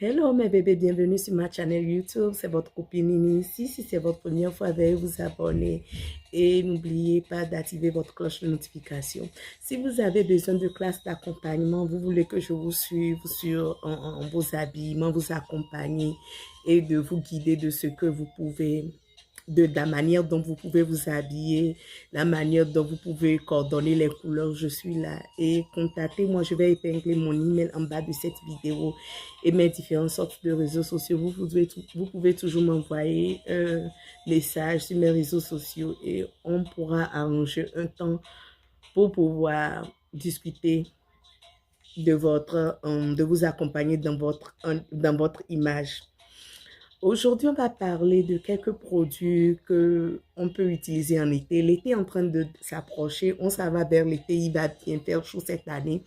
Hello mes bébés, bienvenue sur ma chaîne YouTube, c'est votre copine Nini ici. Si c'est votre première fois, veuillez vous abonner et n'oubliez pas d'activer votre cloche de notification. Si vous avez besoin de classe d'accompagnement, vous voulez que je vous suive sur vos habillements, vous accompagner et de vous guider de ce que vous pouvez de la manière dont vous pouvez vous habiller, la manière dont vous pouvez coordonner les couleurs, je suis là. Et contactez-moi, je vais épingler mon email en bas de cette vidéo et mes différentes sortes de réseaux sociaux. Vous pouvez toujours m'envoyer un message sur mes réseaux sociaux et on pourra arranger un temps pour pouvoir discuter de vous accompagner dans votre image. Aujourd'hui, on va parler de quelques produits qu'on peut utiliser en été. L'été est en train de s'approcher. On s'en va vers l'été. Il va bien faire chaud cette année.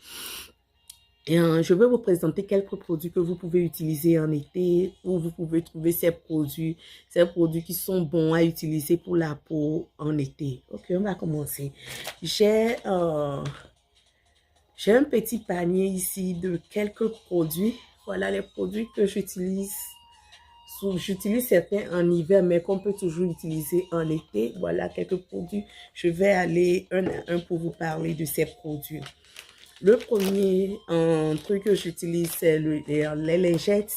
Et je vais vous présenter quelques produits que vous pouvez utiliser en été, où vous pouvez trouver ces produits qui sont bons à utiliser pour la peau en été. Ok, on va commencer. J'ai un petit panier ici de quelques produits. Voilà les produits que j'utilise. J'utilise certains en hiver, mais qu'on peut toujours utiliser en été. Voilà quelques produits. Je vais aller un à un pour vous parler de ces produits. Le premier truc que j'utilise, c'est les lingettes.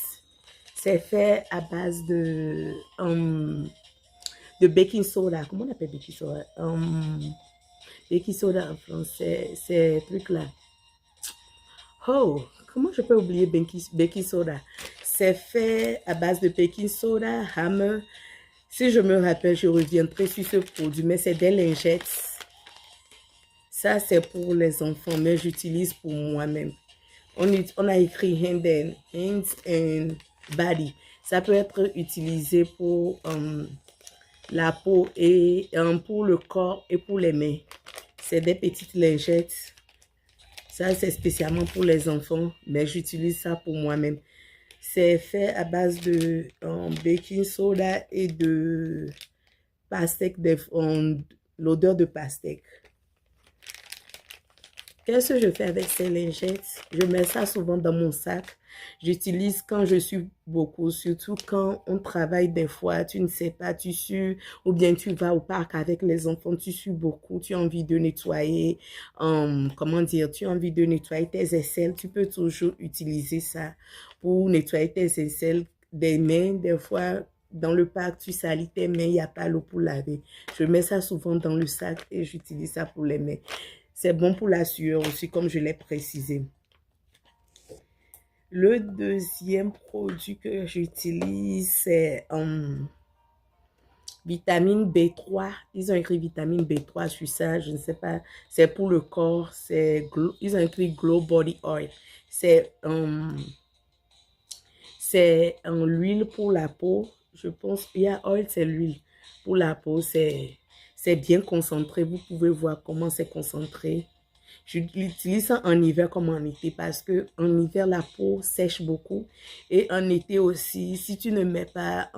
C'est fait à base de baking soda. Comment on appelle baking soda? Baking soda en français, ces trucs-là. Oh, comment je peux oublier baking soda? C'est fait à base de baking soda, hammer. Si je me rappelle, je reviendrai sur ce produit, mais c'est des lingettes. Ça, c'est pour les enfants, mais j'utilise pour moi-même. On a écrit hands and body. Ça peut être utilisé pour la peau et pour le corps et pour les mains. C'est des petites lingettes. Ça, c'est spécialement pour les enfants, mais j'utilise ça pour moi-même. C'est fait à base de baking soda et de pastèque, l'odeur de pastèque. Qu'est-ce que je fais avec ces lingettes? Je mets ça souvent dans mon sac. J'utilise quand je suis beaucoup, surtout quand on travaille des fois, tu ne sais pas, tu sues, ou bien tu vas au parc avec les enfants, tu sues beaucoup, tu as envie de nettoyer, comment dire, tu as envie de nettoyer tes aisselles, tu peux toujours utiliser ça pour nettoyer tes aisselles, des mains, des fois, dans le parc, tu salis tes mains, il n'y a pas l'eau pour laver. Je mets ça souvent dans le sac et j'utilise ça pour les mains. C'est bon pour la sueur aussi, comme je l'ai précisé. Le deuxième produit que j'utilise, c'est vitamine B3. Ils ont écrit vitamine B3 sur ça, je ne sais pas. C'est pour le corps. Ils ont écrit Glow Body Oil. C'est l'huile pour la peau. Je pense, il y a oil, c'est l'huile pour la peau. C'est bien concentré. Vous pouvez voir comment c'est concentré. Je l'utilise ça en hiver comme en été parce que en hiver, la peau sèche beaucoup. Et en été aussi, si tu ne mets pas,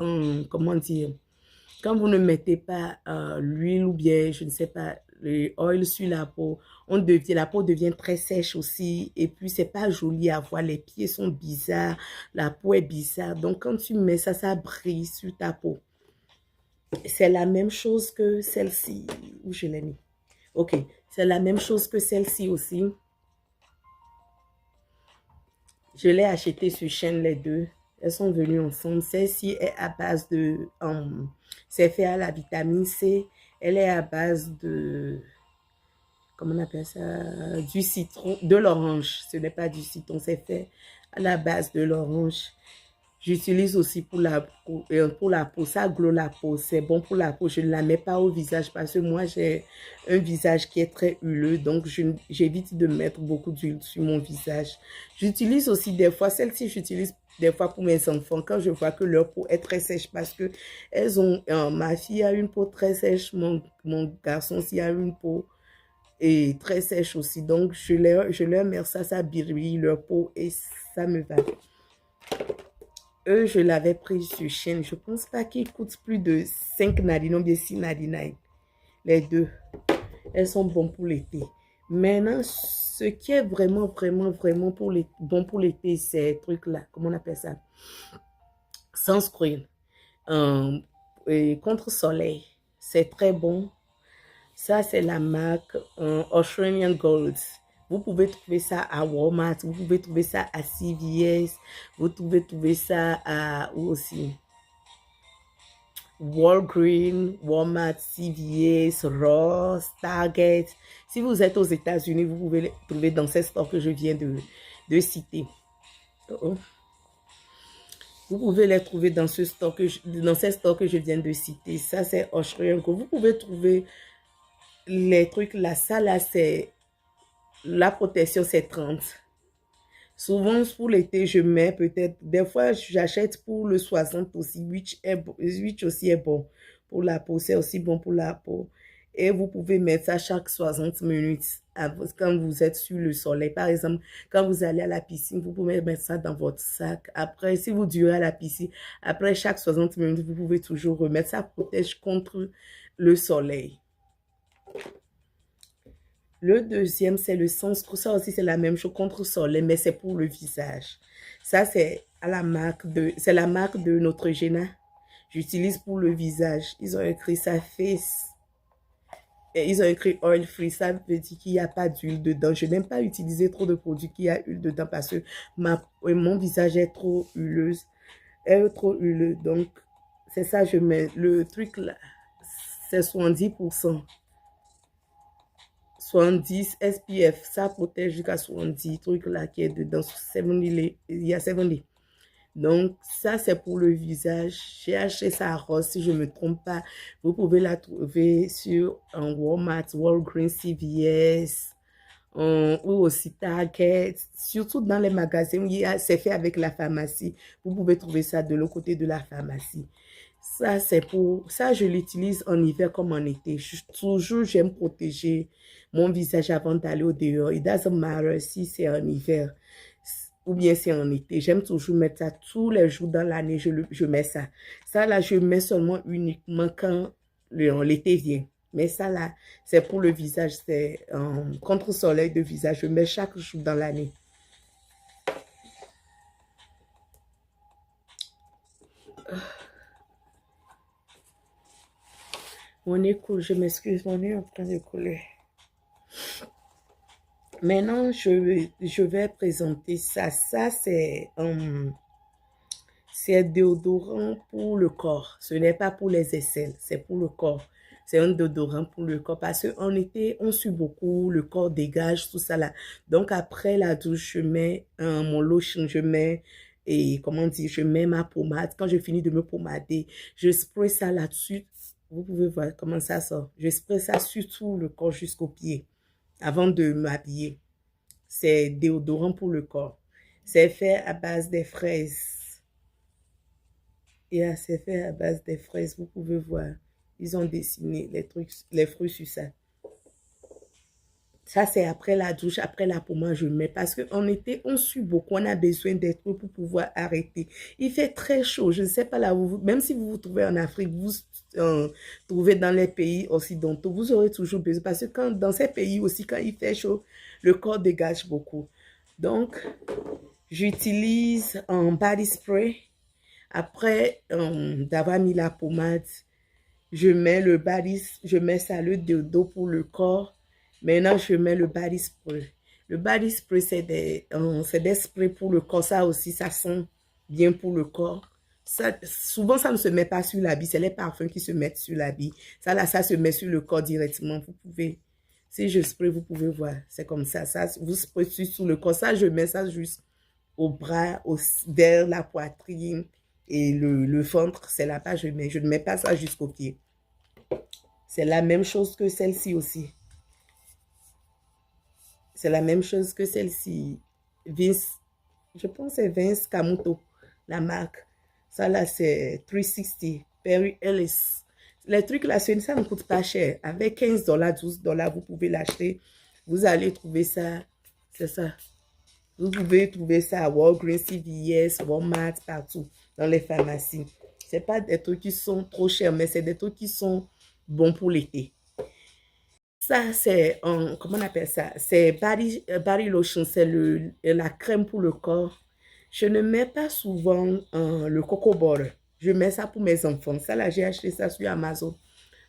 comment dire, quand vous ne mettez pas l'huile ou bien, je ne sais pas, l'huile sur la peau, la peau devient très sèche aussi. Et puis, c'est pas joli à voir. Les pieds sont bizarres. La peau est bizarre. Donc, quand tu mets ça, ça brille sur ta peau. C'est la même chose que celle-ci. Où je l'ai mis? Ok, c'est la même chose que celle-ci aussi. Je l'ai acheté sur chaîne les deux. Elles sont venues ensemble. Celle-ci est à base de... c'est fait à la vitamine C. Elle est à base de... Comment on appelle ça? Du citron, de l'orange. Ce n'est pas du citron, c'est fait à la base de l'orange. J'utilise aussi pour la peau, ça glow la peau, c'est bon pour la peau. Je ne la mets pas au visage parce que moi j'ai un visage qui est très huileux, donc j'évite de mettre beaucoup d'huile sur mon visage. J'utilise aussi des fois, celle-ci j'utilise des fois pour mes enfants quand je vois que leur peau est très sèche parce que ma fille a une peau très sèche, mon garçon aussi a une peau très sèche aussi, donc je leur mets ça brille leur peau et ça me va. Je l'avais pris sur chaîne. Je pense pas qu'il coûte plus de 5,99 ou bien 6,99. Les deux. Elles sont bonnes pour l'été. Maintenant, ce qui est vraiment, vraiment, vraiment bon pour l'été, ces trucs-là, comment on appelle ça? Sunscreen. Et contre soleil. C'est très bon. Ça, c'est la marque Australian Gold. Vous pouvez trouver ça à Walmart, vous pouvez trouver ça à CVS, vous pouvez trouver ça à où aussi? Walgreens, Walmart, CVS, Ross, Target. Si vous êtes aux États-Unis, vous pouvez les trouver dans ces stores que je viens de citer. Vous pouvez les trouver dans ce store dans ces stores que je viens de citer. Ça, c'est Australian Gold. Vous pouvez trouver les trucs là. Ça, là, c'est la protection, c'est 30. Souvent, pour l'été, je mets peut-être, des fois, j'achète pour le 60 aussi. 8 aussi est bon pour la peau. C'est aussi bon pour la peau. Et vous pouvez mettre ça chaque 60 minutes quand vous êtes sur le soleil. Par exemple, quand vous allez à la piscine, vous pouvez mettre ça dans votre sac. Après, si vous durez à la piscine, après chaque 60 minutes, vous pouvez toujours remettre. Ça protège contre le soleil. Le deuxième, c'est le sunscreen. Ça aussi, c'est la même chose contre le soleil, mais c'est pour le visage. Ça, c'est la marque de Neutrogena. J'utilise pour le visage. Ils ont écrit ça face. Et ils ont écrit oil free. Ça veut dire qu'il n'y a pas d'huile dedans. Je n'aime pas utiliser trop de produits qui a huile dedans parce que mon visage est trop huileuse. Est trop huileux. Donc, c'est ça, je mets. Le truc là, c'est 70%. 70 SPF, ça protège jusqu'à 70 trucs là qui est dedans, 70, il y a 70. Donc, ça, c'est pour le visage. J'ai acheté ça à Ross, si je ne me trompe pas. Vous pouvez la trouver sur Walmart, Walgreens, CVS, ou aussi Target. Surtout dans les magasins où c'est fait avec la pharmacie. Vous pouvez trouver ça de l'autre côté de la pharmacie. Ça, c'est pour... Ça, je l'utilise en hiver comme en été. Toujours, j'aime protéger mon visage avant d'aller au dehors. It doesn't matter si c'est en hiver ou bien c'est en été. J'aime toujours mettre ça tous les jours dans l'année. Je mets ça. Ça, là, je mets seulement uniquement quand l'été vient. Mais ça, là, c'est pour le visage. C'est contre-soleil de visage. Je mets chaque jour dans l'année. Mon nez coule. Je m'excuse. Mon nez est en train de couler. Maintenant, je vais présenter ça. Ça, c'est déodorant pour le corps. Ce n'est pas pour les aisselles, c'est pour le corps. C'est un déodorant pour le corps parce qu'en été, on sue beaucoup, le corps dégage, tout ça là. Donc, après la douche, je mets mon lotion, je mets, et comment dire, je mets ma pommade. Quand je finis de me pommader, je spray ça là-dessus. Vous pouvez voir comment ça sort. Je spray ça sur tout le corps jusqu'aux pieds avant de m'habiller. C'est déodorant pour le corps. C'est fait à base des fraises. Et c'est fait à base des fraises. Vous pouvez voir. Ils ont dessiné les trucs, les fruits sur ça. Ça, c'est après la douche, après la pommade, je mets. Parce qu'en été, on sue beaucoup. On a besoin des trucs pour pouvoir arrêter. Il fait très chaud. Je ne sais pas là où même si vous vous trouvez en Afrique, vous trouvez dans les pays occidentaux, vous aurez toujours besoin. Parce que dans ces pays aussi, quand il fait chaud, le corps dégage beaucoup. Donc, j'utilise un body spray. Après d'avoir mis la pommade, je mets ça, le déodo pour le corps. Maintenant, je mets le body spray. Le body spray, c'est des sprays pour le corps. Ça aussi, ça sent bien pour le corps. Ça, souvent, ça ne se met pas sur l'habit. C'est les parfums qui se mettent sur l'habit. Ça, là, ça se met sur le corps directement. Vous pouvez, si je spray, vous pouvez voir. C'est comme ça. Ça, vous sprayez sur le corps. Ça, je mets ça juste au bras, vers la poitrine et le ventre. C'est là-bas, je mets. Je ne mets pas ça jusqu'au pied. C'est la même chose que celle-ci aussi. C'est la même chose que celle-ci. Vince, je pense que c'est Vince Camuto, la marque. Ça là, c'est 360, Perry Ellis. Les trucs là, ça ne coûte pas cher. Avec 15 $, 12 $, vous pouvez l'acheter. Vous allez trouver ça. C'est ça. Vous pouvez trouver ça à Walgreens, CVS, Walmart, partout, dans les pharmacies. Ce pas des trucs qui sont trop chers, mais c'est des trucs qui sont bons pour l'été. Ça, c'est, comment on appelle ça? C'est body lotion, c'est la crème pour le corps. Je ne mets pas souvent le coco butter. Je mets ça pour mes enfants. Ça, là, j'ai acheté ça sur Amazon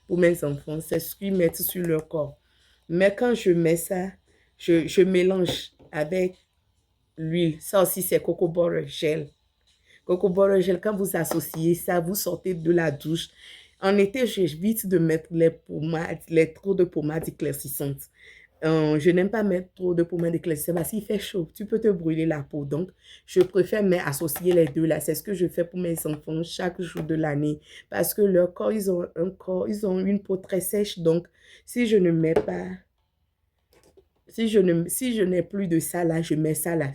pour mes enfants. C'est ce qu'ils mettent sur leur corps. Mais quand je mets ça, je mélange avec l'huile. Ça aussi, c'est coco butter gel. Coco butter gel, quand vous associez ça, vous sortez de la douche. En été, j'évite de mettre les pommades, les trop de pommades éclaircissantes. Je n'aime pas mettre trop de pommades éclaircissantes parce qu'il fait chaud. Tu peux te brûler la peau. Donc, je préfère associer les deux là. C'est ce que je fais pour mes enfants chaque jour de l'année. Parce que leur corps, ils ont une peau très sèche. Donc, si je ne mets pas si je n'ai plus de ça là, je mets ça là.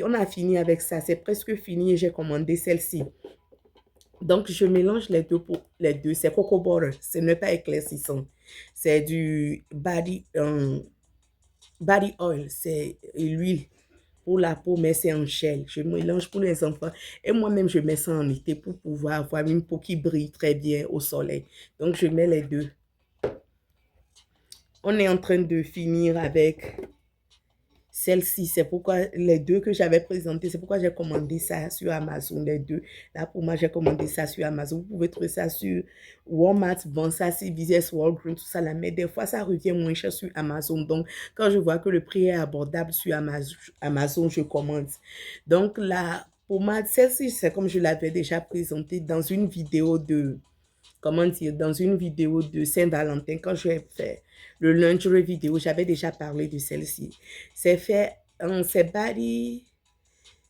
On a fini avec ça. C'est presque fini et j'ai commandé celle-ci. Donc, je mélange les deux pour les deux. C'est coco butter. Ce n'est pas éclaircissant. C'est du body oil. C'est l'huile pour la peau, mais c'est en gel. Je mélange pour les enfants. Et moi-même, je mets ça en été pour pouvoir avoir une peau qui brille très bien au soleil. Donc, je mets les deux. On est en train de finir avec celle-ci. C'est pourquoi les deux que j'avais présentés, c'est pourquoi j'ai commandé ça sur Amazon, les deux. Là, pour moi, j'ai commandé ça sur Amazon. Vous pouvez trouver ça sur Walmart, bon, ça, CVS, Walgreens, tout ça là. Mais des fois, ça revient moins cher sur Amazon. Donc, quand je vois que le prix est abordable sur Amazon, je commande. Donc, la pommade, celle-ci, c'est comme je l'avais déjà présenté dans une vidéo comment dire, dans une vidéo de Saint-Valentin, quand j'ai fait le lingerie vidéo, j'avais déjà parlé de celle-ci. C'est fait en body.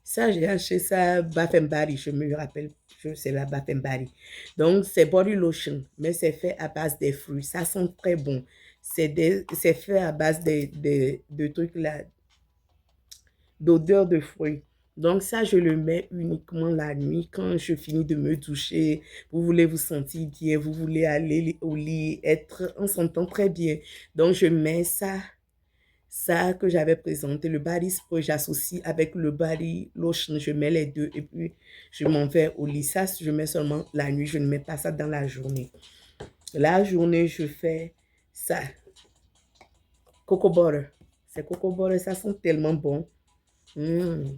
Ça, j'ai acheté ça, Bath and Body, je me rappelle, c'est la Bath and Body. Donc, c'est body lotion, mais c'est fait à base des fruits. Ça sent très bon. C'est fait à base de trucs là, d'odeur de fruits. Donc ça, je le mets uniquement la nuit quand je finis de me doucher. Vous voulez vous sentir bien, vous voulez aller au lit, être en sentant très bien. Donc je mets ça que j'avais présenté, le body spray, j'associe avec le body lotion, je mets les deux et puis je m'en vais au lit. Ça, je mets seulement la nuit, je ne mets pas ça dans la journée. La journée, je fais ça. Coco butter. C'est coco butter, ça sent tellement bon.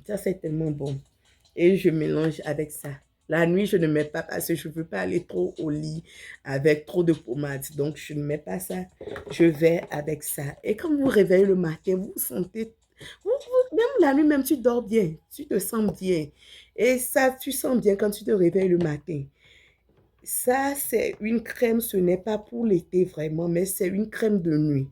Ça, c'est tellement bon. Et je mélange avec ça. La nuit, je ne mets pas parce que je ne veux pas aller trop au lit avec trop de pommade. Donc, je ne mets pas ça. Je vais avec ça. Et quand vous vous réveillez le matin, vous sentez, même la nuit, même tu dors bien. Tu te sens bien. Et ça, tu sens bien quand tu te réveilles le matin. Ça, c'est une crème, ce n'est pas pour l'été vraiment, mais c'est une crème de nuit.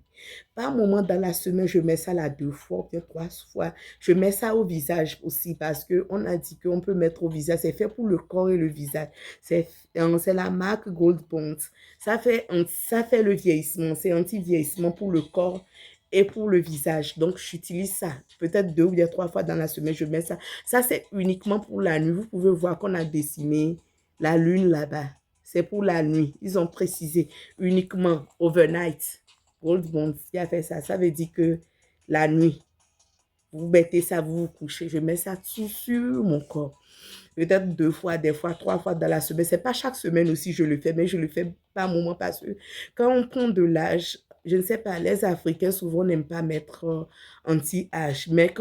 Par moment dans la semaine, je mets ça là 2 fois, bien 3 fois. Je mets ça au visage aussi parce qu'on a dit qu'on peut mettre au visage. C'est fait pour le corps et le visage. C'est la marque Gold Bond. Ça fait le vieillissement. C'est anti-vieillissement pour le corps et pour le visage. Donc, j'utilise ça. Peut-être 2 ou bien 3 fois dans la semaine, je mets ça. Ça, c'est uniquement pour la nuit. Vous pouvez voir qu'on a dessiné la lune là-bas. C'est pour la nuit. Ils ont précisé uniquement overnight. Gold Bond qui a fait ça. Ça veut dire que la nuit, vous mettez ça, vous vous couchez. Je mets ça tout sur mon corps. Peut-être 2 fois, des fois 3 fois dans la semaine. C'est pas chaque semaine aussi je le fais, mais je le fais par moment parce que quand on prend de l'âge, je ne sais pas, les Africains souvent n'aiment pas mettre anti-âge. Mais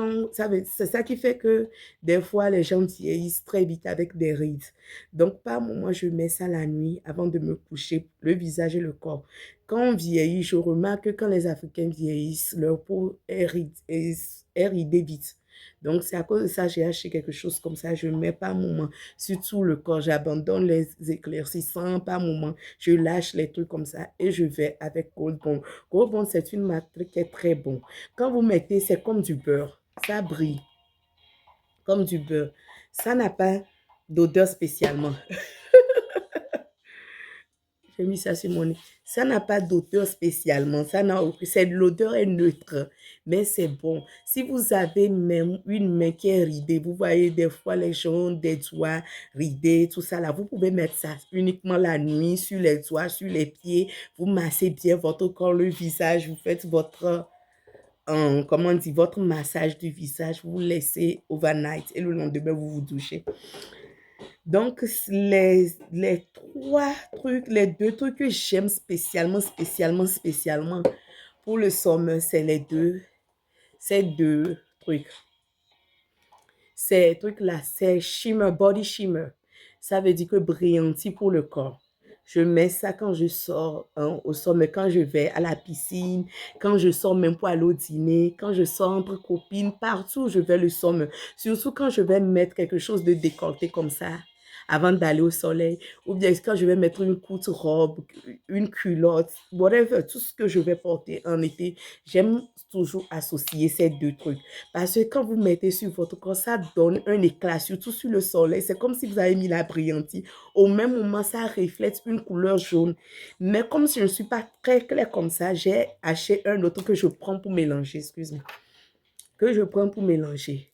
c'est ça qui fait que des fois les gens vieillissent très vite avec des rides. Donc par moment, je mets ça la nuit avant de me coucher, le visage et le corps. Quand on vieillit, je remarque que quand les Africains vieillissent, leur peau est ridée vite. Donc, c'est à cause de ça, j'ai acheté quelque chose comme ça. Je ne mets pas un moment sur tout le corps. J'abandonne les éclaircissants par moment. Je lâche les trucs comme ça et je vais avec Gold Bond. Gold Bond, c'est une marque qui est très bon. Quand vous mettez, c'est comme du beurre. Ça brille comme du beurre. Ça n'a pas d'odeur spécialement. J'ai mis ça sur mon nez. Ça n'a pas d'odeur spécialement. L'odeur est neutre, mais c'est bon. Si vous avez même une main qui est ridée, vous voyez des fois les gens ont des doigts ridés, tout ça là, vous pouvez mettre ça uniquement la nuit sur les doigts, sur les pieds. Vous massez bien votre corps, le visage, vous faites comment on dit, votre massage du visage, vous laissez overnight et le lendemain, vous vous douchez. Donc, les trois trucs, les deux trucs que j'aime spécialement pour le sommeil, c'est ces deux trucs. Ces trucs-là, c'est shimmer, body shimmer. Ça veut dire que brillanti pour le corps. Je mets ça quand je sors au sommet, quand je vais à la piscine, quand je sors même pour aller au dîner, quand je sors entre copines, partout je vais le sommet. Surtout quand je vais mettre quelque chose de décolleté comme ça avant d'aller au soleil. Ou bien quand je vais mettre une courte robe, une culotte, whatever, tout ce que je vais porter en été, j'aime toujours associer ces deux trucs. Parce que quand vous mettez sur votre corps, ça donne un éclat, surtout sur le soleil. C'est comme si vous avez mis la brillantine. Au même moment, ça reflète une couleur jaune. Mais comme si je ne suis pas très claire comme ça, j'ai acheté un autre que je prends pour mélanger, excuse-moi. Que je prends pour mélanger.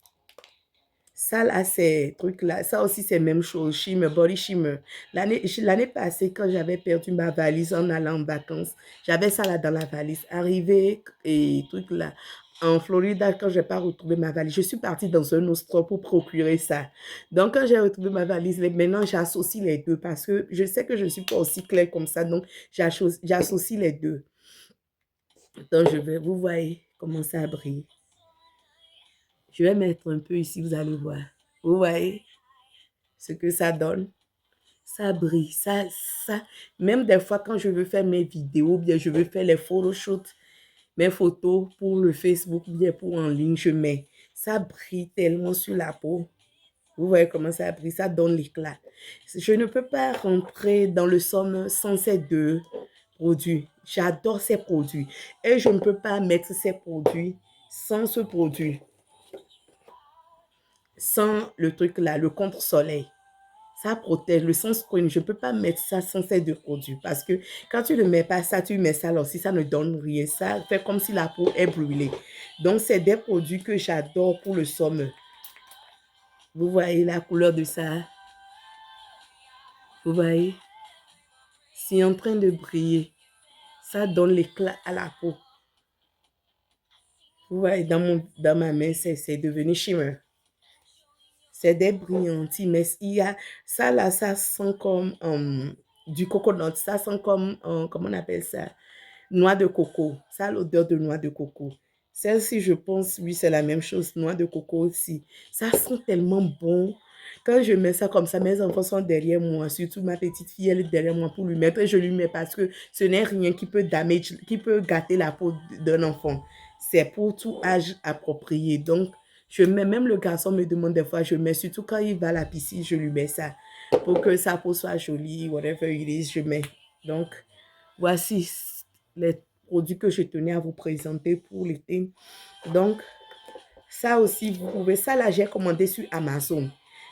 Ça, là, ces trucs-là, ça aussi, c'est même chose. Shimmer, body shimmer. L'année passée, quand j'avais perdu ma valise en allant en vacances, j'avais ça là dans la valise. Arrivé et truc là, en Florida, quand je n'ai pas retrouvé ma valise, je suis partie dans un autre store pour procurer ça. Donc, quand j'ai retrouvé ma valise, maintenant, j'associe les deux parce que je sais que je ne suis pas aussi claire comme ça. Donc, j'associe les deux. Donc, vous voyez comment ça brille. Je vais mettre un peu ici, vous allez voir. Vous voyez ce que ça donne? Ça brille, même des fois quand je veux faire mes vidéos, bien je veux faire les photoshoots, mes photos pour le Facebook, bien pour en ligne, je mets. Ça brille tellement sur la peau. Vous voyez comment ça brille, ça donne l'éclat. Je ne peux pas rentrer dans le somme sans ces deux produits. J'adore ces produits. Et je ne peux pas mettre ces produits sans ce produit. Sans le truc là, le contre-soleil. Ça protège le sunscreen. Je ne peux pas mettre ça sans ces deux produits parce que quand tu ne mets pas ça, tu mets ça alors si ça ne donne rien. Ça fait comme si la peau est brûlée. Donc, c'est des produits que j'adore pour le sommeil. Vous voyez la couleur de ça? Vous voyez? C'est en train de briller. Ça donne l'éclat à la peau. Vous voyez, dans ma main, c'est devenu shimmer. C'est des brillantis, mais il y a ça là, ça sent comme du coconut, ça sent comme, comment on appelle ça? Noix de coco, ça a l'odeur de noix de coco. Celle-ci, je pense, oui, c'est la même chose, noix de coco aussi. Ça sent tellement bon. Quand je mets ça comme ça, mes enfants sont derrière moi, surtout ma petite fille, elle est derrière moi pour lui mettre. Et je lui mets parce que ce n'est rien qui peut qui peut gâter la peau d'un enfant. C'est pour tout âge approprié. Donc, je mets, même le garçon me demande des fois, je mets, surtout quand il va à la piscine, je lui mets ça. Pour que sa peau soit jolie, whatever it is, je mets. Donc, voici les produits que je tenais à vous présenter pour l'été. Donc, ça aussi, vous pouvez, ça là, j'ai commandé sur Amazon.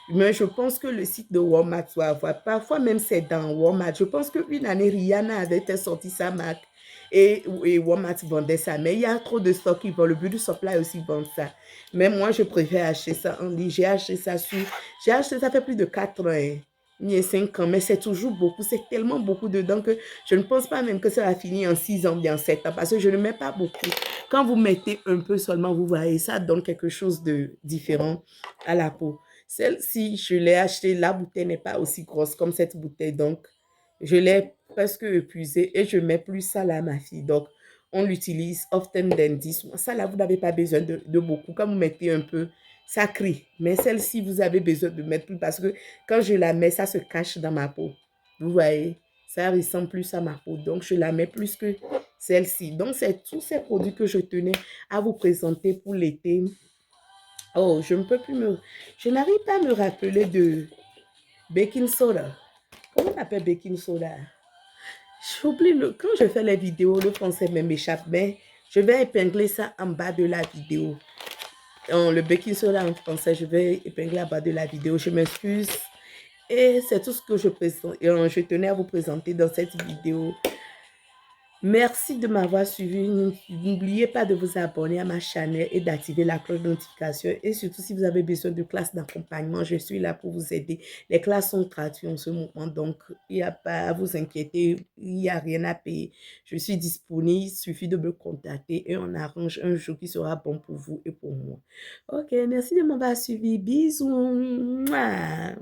Mais je pense que le site de Walmart doit avoir. Parfois même, c'est dans Walmart. Je pense qu'une année, Rihanna avait sorti sa marque et Walmart vendait ça. Mais il y a trop de stocks qui vendent. Le Beauty Supply aussi vend ça. Mais moi, je préfère acheter ça en ligne. J'ai acheté ça ça fait plus de 4 ans. Hein. Il y a 5 ans, mais c'est toujours beaucoup. C'est tellement beaucoup dedans que je ne pense pas même que ça va finir en 6 ans, bien en 7 ans, parce que je ne mets pas beaucoup. Quand vous mettez un peu seulement, vous voyez, ça donne quelque chose de différent à la peau. Celle-ci, je l'ai achetée, la bouteille n'est pas aussi grosse comme cette bouteille, donc je l'ai presque épuisée et je mets plus ça là à ma fille. Donc, on l'utilise often than this. Ça là, vous n'avez pas besoin de beaucoup. Quand vous mettez un peu, ça crie. Mais celle-ci, vous avez besoin de mettre plus parce que quand je la mets, ça se cache dans ma peau. Vous voyez, ça ressemble plus à ma peau. Donc, je la mets plus que celle-ci. Donc, c'est tous ces produits que je tenais à vous présenter pour l'été. Oh, je n'arrive pas à me rappeler de baking soda. Comment on appelle baking soda? J'oublie quand je fais les vidéos, le français m'échappe, mais je vais épingler ça en bas de la vidéo. Le baking soda en français, je vais épingler en bas de la vidéo. Je m'excuse. Et c'est tout ce que je tenais à vous présenter dans cette vidéo. Merci de m'avoir suivi. N'oubliez pas de vous abonner à ma chaîne et d'activer la cloche de notification. Et surtout, si vous avez besoin de classes d'accompagnement, je suis là pour vous aider. Les classes sont gratuites en ce moment, donc il n'y a pas à vous inquiéter. Il n'y a rien à payer. Je suis disponible. Il suffit de me contacter et on arrange un jour qui sera bon pour vous et pour moi. Ok, merci de m'avoir suivi. Bisous. Mouah.